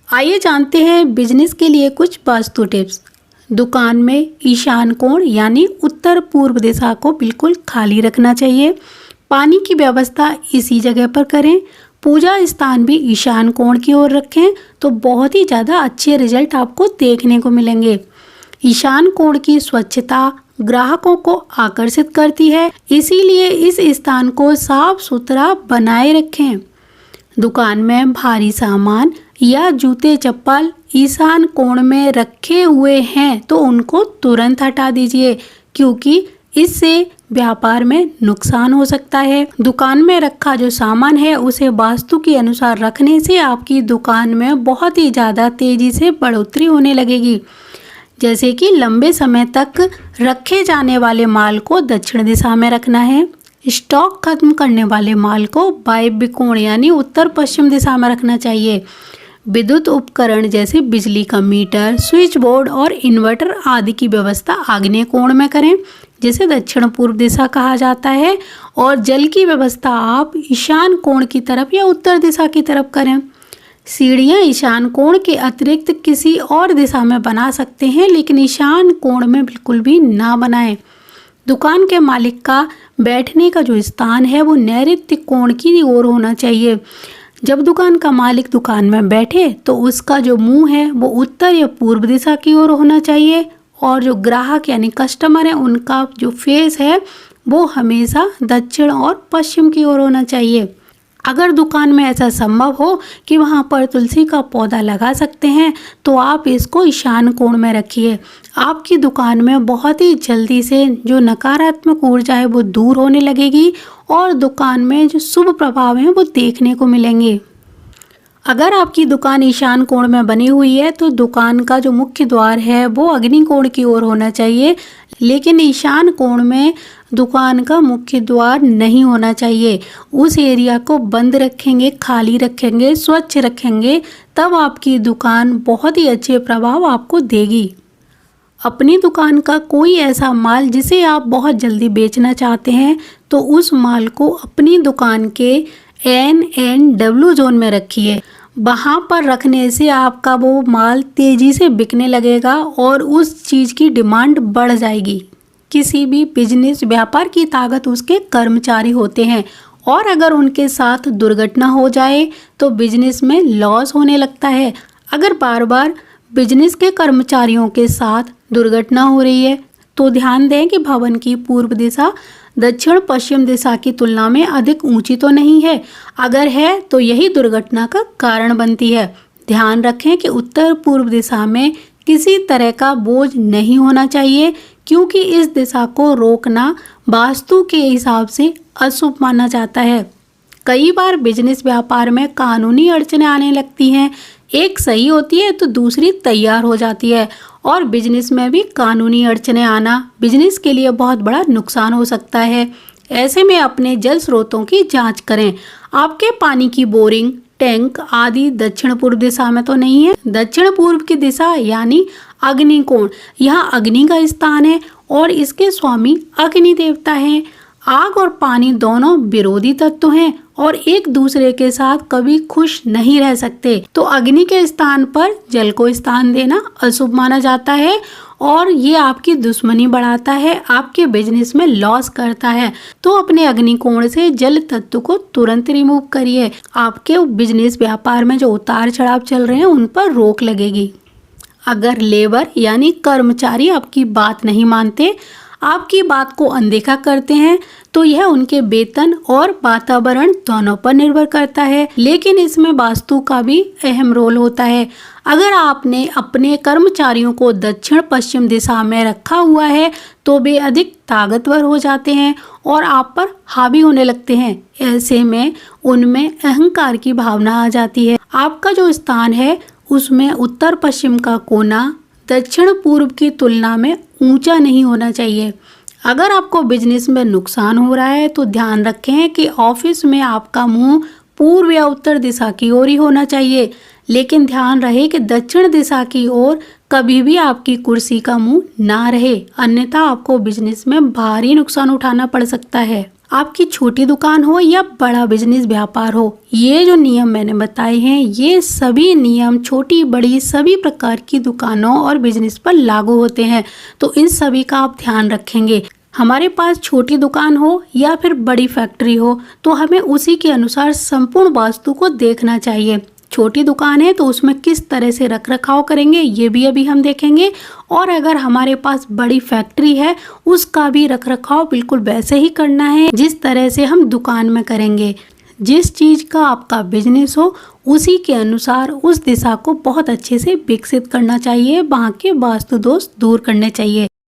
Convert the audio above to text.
आइए जानते हैं बिजनेस के लिए कुछ वास्तु टिप्स। दुकान में ईशान कोण यानी उत्तर पूर्व दिशा को बिल्कुल खाली रखना चाहिए। पानी की व्यवस्था इसी जगह पर करें। पूजा स्थान भी ईशान कोण की ओर रखें तो बहुत ही ज़्यादा अच्छे रिजल्ट आपको देखने को मिलेंगे। ईशान कोण की स्वच्छता ग्राहकों को आकर्षित करती है, इसीलिए इस स्थान को साफ सुथरा बनाए रखें। दुकान में भारी सामान या जूते चप्पल ईशान कोण में रखे हुए हैं तो उनको तुरंत हटा दीजिए, क्योंकि इससे व्यापार में नुकसान हो सकता है। दुकान में रखा जो सामान है उसे वास्तु के अनुसार रखने से आपकी दुकान में बहुत ही ज़्यादा तेजी से बढ़ोतरी होने लगेगी। जैसे कि लंबे समय तक रखे जाने वाले माल को दक्षिण दिशा में रखना है। स्टॉक खत्म करने वाले माल को वायव्य कोण यानी उत्तर पश्चिम दिशा में रखना चाहिए। विद्युत उपकरण जैसे बिजली का मीटर, स्विच बोर्ड और इन्वर्टर आदि की व्यवस्था आग्नेय कोण में करें, जिसे दक्षिण पूर्व दिशा कहा जाता है। और जल की व्यवस्था आप ईशान कोण की तरफ या उत्तर दिशा की तरफ करें। सीढ़ियाँ ईशान कोण के अतिरिक्त किसी और दिशा में बना सकते हैं, लेकिन ईशान कोण में बिल्कुल भी ना बनाएं। दुकान के मालिक का बैठने का जो स्थान है वो नैऋत्य कोण की ओर होना चाहिए। जब दुकान का मालिक दुकान में बैठे तो उसका जो मुंह है वो उत्तर या पूर्व दिशा की ओर होना चाहिए, और जो ग्राहक यानी कस्टमर है उनका जो फेस है वो हमेशा दक्षिण और पश्चिम की ओर होना चाहिए। अगर दुकान में ऐसा संभव हो कि वहाँ पर तुलसी का पौधा लगा सकते हैं तो आप इसको ईशान कोण में रखिए। आपकी दुकान में बहुत ही जल्दी से जो नकारात्मक ऊर्जा है वो दूर होने लगेगी और दुकान में जो शुभ प्रभाव हैं वो देखने को मिलेंगे। अगर आपकी दुकान ईशान कोण में बनी हुई है तो दुकान का जो मुख्य द्वार है वो अग्नि कोण की ओर होना चाहिए, लेकिन ईशान कोण में दुकान का मुख्य द्वार नहीं होना चाहिए। उस एरिया को बंद रखेंगे, खाली रखेंगे, स्वच्छ रखेंगे, तब आपकी दुकान बहुत ही अच्छे प्रभाव आपको देगी। अपनी दुकान का कोई ऐसा माल जिसे आप बहुत जल्दी बेचना चाहते हैं तो उस माल को अपनी दुकान के NNW जोन में रखिए। वहाँ पर रखने से आपका वो माल तेज़ी से बिकने लगेगा और उस चीज़ की डिमांड बढ़ जाएगी। किसी भी बिजनेस व्यापार की ताकत उसके कर्मचारी होते हैं, और अगर उनके साथ दुर्घटना हो जाए तो बिजनेस में लॉस होने लगता है। अगर बार बार बिजनेस के कर्मचारियों के साथ दुर्घटना हो रही है तो ध्यान दें कि भवन की पूर्व दिशा दक्षिण पश्चिम दिशा की तुलना में अधिक ऊंची तो नहीं है। अगर है तो यही दुर्घटना का कारण बनती है। ध्यान रखें कि उत्तर पूर्व दिशा में किसी तरह का बोझ नहीं होना चाहिए, क्योंकि इस दिशा को रोकना वास्तु के हिसाब से अशुभ माना जाता है। कई बार बिजनेस व्यापार में कानूनी अड़चनें आने लगती हैं। एक सही होती है तो दूसरी तैयार हो जाती है, और बिजनेस में भी कानूनी अड़चनें आना बिजनेस के लिए बहुत बड़ा नुकसान हो सकता है। ऐसे में अपने जल स्रोतों की जांच करें। आपके पानी की बोरिंग, टैंक आदि दक्षिण पूर्व दिशा में तो नहीं है। दक्षिण पूर्व की दिशा यानी अग्नि कोण, यहाँ अग्नि का स्थान है और इसके स्वामी अग्नि देवता हैं। आग और पानी दोनों विरोधी तत्व हैं और एक दूसरे के साथ कभी खुश नहीं रह सकते, तो अग्नि के स्थान पर जल को स्थान देना अशुभ माना जाता है और ये आपकी दुश्मनी बढ़ाता है, आपके बिजनेस में लॉस करता है। तो अपने अग्नि कोण से जल तत्व को तुरंत रिमूव करिए। आपके बिजनेस व्यापार में जो उतार चढ़ाव चल रहे हैं उन पर रोक लगेगी। अगर लेबर यानी कर्मचारी आपकी बात नहीं मानते, आपकी बात को अनदेखा करते हैं, तो यह उनके वेतन और वातावरण दोनों पर निर्भर करता है, लेकिन इसमें वास्तु का भी अहम रोल होता है। अगर आपने अपने कर्मचारियों को दक्षिण पश्चिम दिशा में रखा हुआ है तो वे अधिक ताकतवर हो जाते हैं और आप पर हावी होने लगते हैं। ऐसे में उनमें अहंकार की भावना आ जाती है। आपका जो स्थान है उसमें उत्तर पश्चिम का कोना दक्षिण पूर्व की तुलना में ऊंचा नहीं होना चाहिए। अगर आपको बिजनेस में नुकसान हो रहा है तो ध्यान रखें कि ऑफिस में आपका मुंह पूर्व या उत्तर दिशा की ओर ही होना चाहिए, लेकिन ध्यान रहे कि दक्षिण दिशा की ओर कभी भी आपकी कुर्सी का मुंह ना रहे, अन्यथा आपको बिजनेस में भारी नुकसान उठाना पड़ सकता है। आपकी छोटी दुकान हो या बड़ा बिजनेस व्यापार हो, ये जो नियम मैंने बताए हैं ये सभी नियम छोटी बड़ी सभी प्रकार की दुकानों और बिजनेस पर लागू होते हैं। तो इन सभी का आप ध्यान रखेंगे। हमारे पास छोटी दुकान हो या फिर बड़ी फैक्ट्री हो तो हमें उसी के अनुसार संपूर्ण वास्तु को देखना चाहिए। छोटी दुकान है तो उसमें किस तरह से रख रखाव करेंगे ये भी अभी हम देखेंगे, और अगर हमारे पास बड़ी फैक्ट्री है उसका भी रख रखाव बिल्कुल वैसे ही करना है जिस तरह से हम दुकान में करेंगे। जिस चीज का आपका बिजनेस हो उसी के अनुसार उस दिशा को बहुत अच्छे से विकसित करना चाहिए, वहाँ के वास्तु दोष दूर करने चाहिए।